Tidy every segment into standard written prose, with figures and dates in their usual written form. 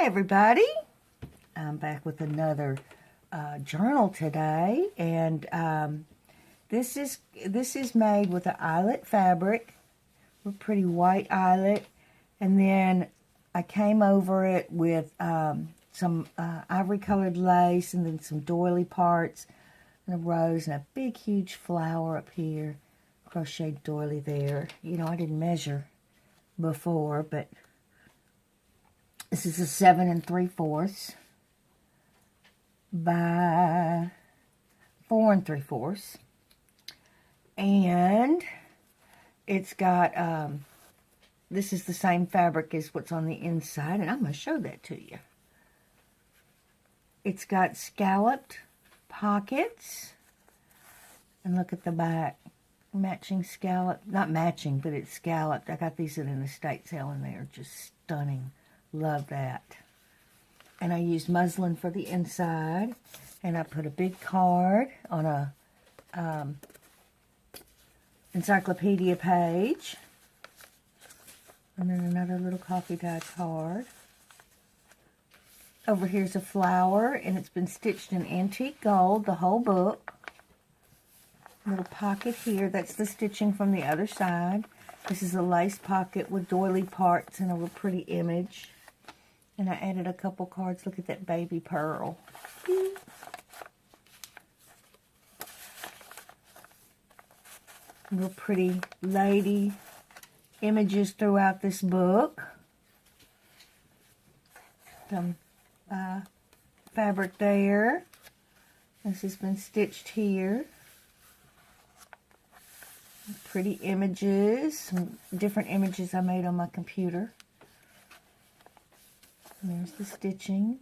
Hi everybody, I'm back with another journal today, and this is made with an eyelet fabric, a pretty white eyelet, and then I came over it with some ivory colored lace, and then some doily parts, and a rose, and a big huge flower up here, crocheted doily there. You know, I didn't measure before, but this is a 7 3/4 by 4 3/4, and it's got this is the same fabric as what's on the inside, and I'm going to show that to you. It's got scalloped pockets, and look at the back, matching scallop, not matching, but it's scalloped. I got these at an estate sale, and they are just stunning. Love that. And I used muslin for the inside, and I put a big card on a encyclopedia page, and then another little coffee dyed card. Over here's a flower, and it's been stitched in antique gold, the whole book. Little pocket here, that's the stitching from the other side. This is a lace pocket with doily parts and a real pretty image. And I added a couple cards. Look at that baby pearl. Real pretty lady images throughout this book. Some fabric there. This has been stitched here. Pretty images. Some different images I made on my computer. And there's the stitching.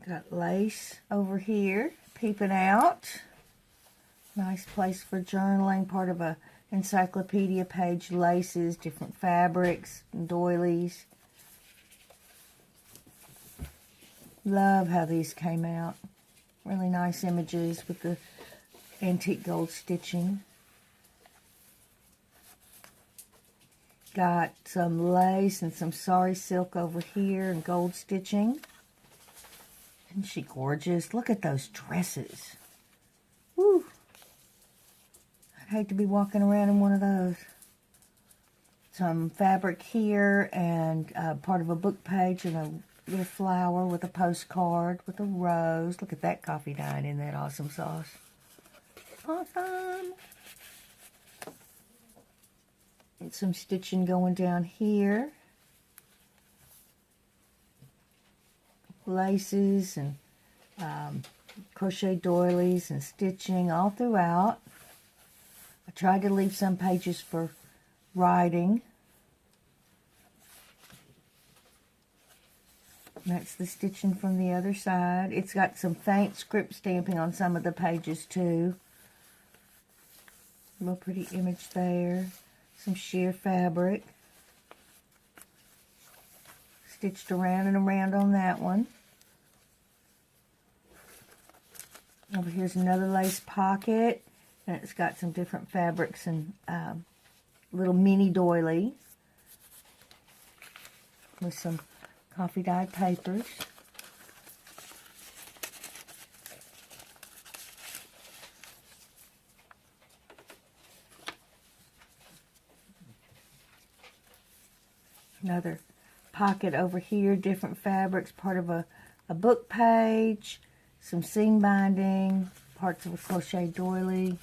Got lace over here, peeping out. Nice place for journaling. Part of a encyclopedia page. Laces, different fabrics, doilies. Love how these came out. Really nice images with the antique gold stitching. Got some lace and some sari silk over here and gold stitching. Isn't she gorgeous? Look at those dresses. Woo! I'd hate to be walking around in one of those. Some fabric here and part of a book page and a little flower with a postcard with a rose. Look at that coffee dyed in that awesome sauce. Awesome! Some stitching going down here. Laces and crochet doilies and stitching all throughout. I tried to leave some pages for writing. That's the stitching from the other side. It's got some faint script stamping on some of the pages too. Real pretty image there. Some sheer fabric. Stitched around and around on that one. Over here's another lace pocket. And it's got some different fabrics and little mini doily. With some coffee dyed papers. Another pocket over here, different fabrics, part of a book page, some seam binding, parts of a crochet doily.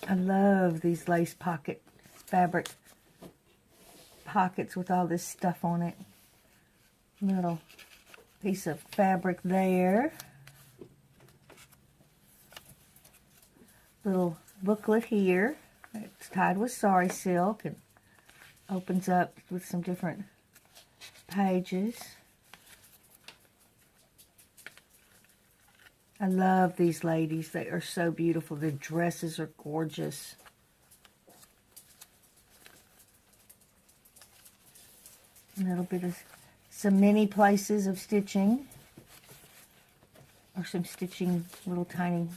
I love these lace pocket fabric pockets with all this stuff on it. Little piece of fabric there. Little booklet here. It's tied with sari silk and opens up with some different pages. I love these ladies. They are so beautiful. Their dresses are gorgeous. A little bit of some mini places of stitching. Or some stitching, little tiny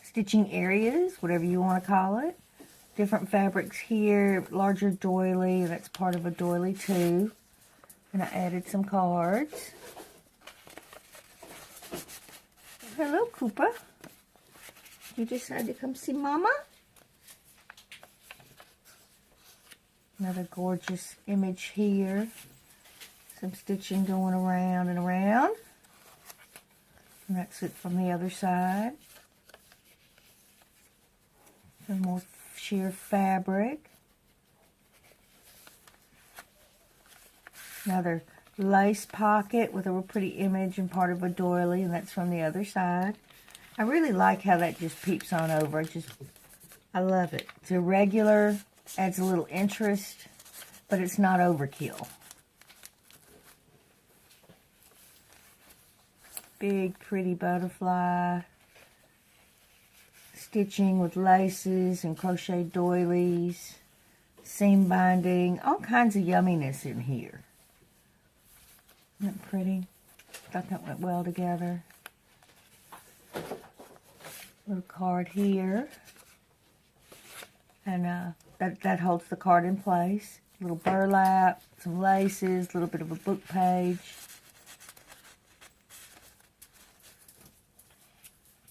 stitching areas, whatever you want to call it. different fabrics here. Larger doily, that's part of a doily too. And I added some cards. Hello, Cooper. You decided to come see Mama? Another gorgeous image here. Some stitching going around and around. And that's it from the other side. Some more sheer fabric. Another lace pocket with a real pretty image and part of a doily, and that's from the other side. I really like how that just peeps on over. I love it. It's irregular, adds a little interest, but it's not overkill. Big, pretty butterfly. Stitching with laces and crochet doilies. Seam binding. All kinds of yumminess in here. Isn't that pretty? Thought that went well together. Little card here. And that holds the card in place. Little burlap, some laces, a little bit of a book page.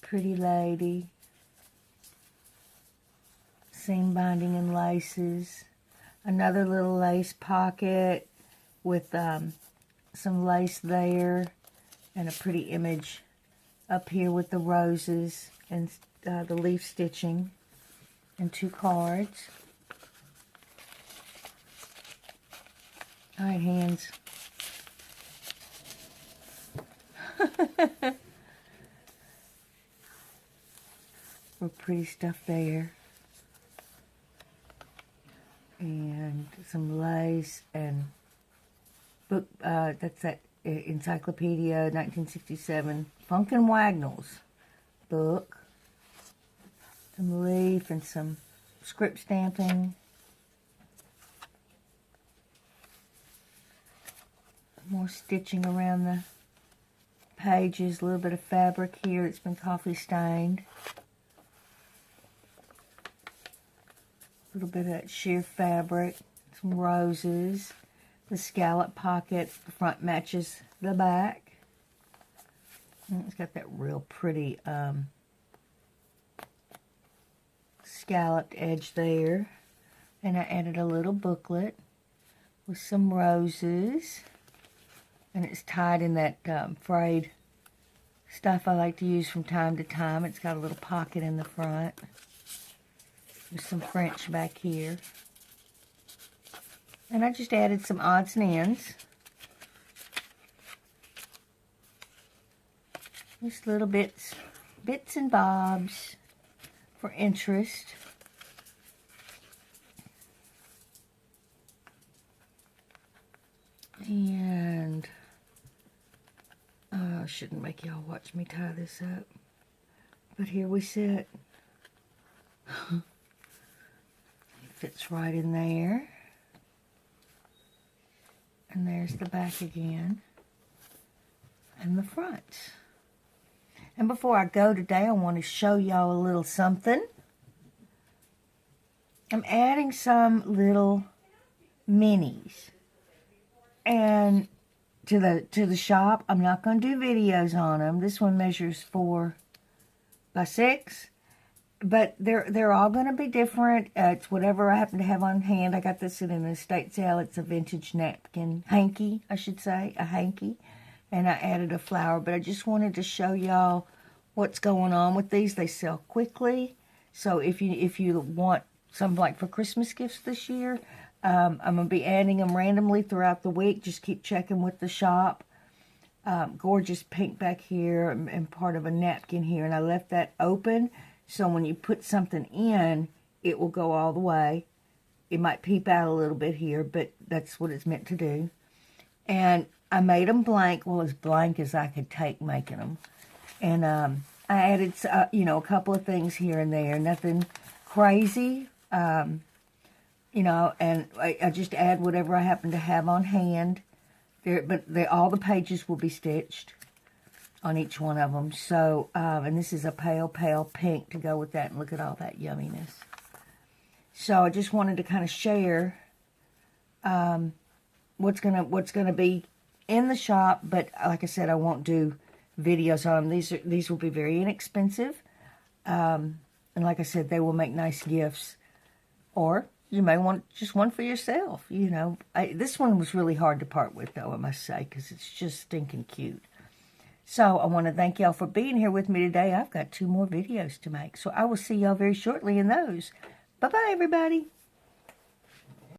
Pretty lady. Seam binding and laces. Another little lace pocket with some lace there, and a pretty image up here with the roses and the leaf stitching, and 2 cards. All right, hands. Real pretty stuff there. And some lace and book, that's that Encyclopedia 1967 Funkin' Wagnalls book. Some leaf and some script stamping. More stitching around the pages. A little bit of fabric here that's been coffee stained. A little bit of that sheer fabric. Some roses. The scallop pocket, the front matches the back. And it's got that real pretty scalloped edge there. And I added a little booklet with some roses. And it's tied in that frayed stuff I like to use from time to time. It's got a little pocket in the front. There's some French back here. And I just added some odds and ends. Just little bits and bobs for interest. And I shouldn't make y'all watch me tie this up. But here we sit. It fits right in there. And there's the back again. And the front. And before I go today, I want to show y'all a little something. I'm adding some little minis. And to the shop, I'm not going to do videos on them. This one measures 4 by 6. But they're all going to be different. It's whatever I happen to have on hand. I got this in an estate sale. It's a vintage napkin. Hanky, I should say. A hanky. And I added a flower. But I just wanted to show y'all what's going on with these. They sell quickly. So if you want something like for Christmas gifts this year, I'm going to be adding them randomly throughout the week. Just keep checking with the shop. Gorgeous pink back here and part of a napkin here. And I left that open. So when you put something in, it will go all the way. It might peep out a little bit here, but that's what it's meant to do. And I made them blank, well, as blank as I could take making them. And I added, a couple of things here and there. Nothing crazy, and I just add whatever I happen to have on hand. All the pages will be stitched on each one of them. So, and this is a pale, pale pink to go with that. And look at all that yumminess. So I just wanted to kind of share what's gonna be in the shop. But like I said, I won't do videos on them. These will be very inexpensive, and like I said, they will make nice gifts. Or you may want just one for yourself. You know, this one was really hard to part with, though, I must say, because it's just stinking cute. So I want to thank y'all for being here with me today. I've got 2 more videos to make, so I will see y'all very shortly in those. Bye-bye, everybody.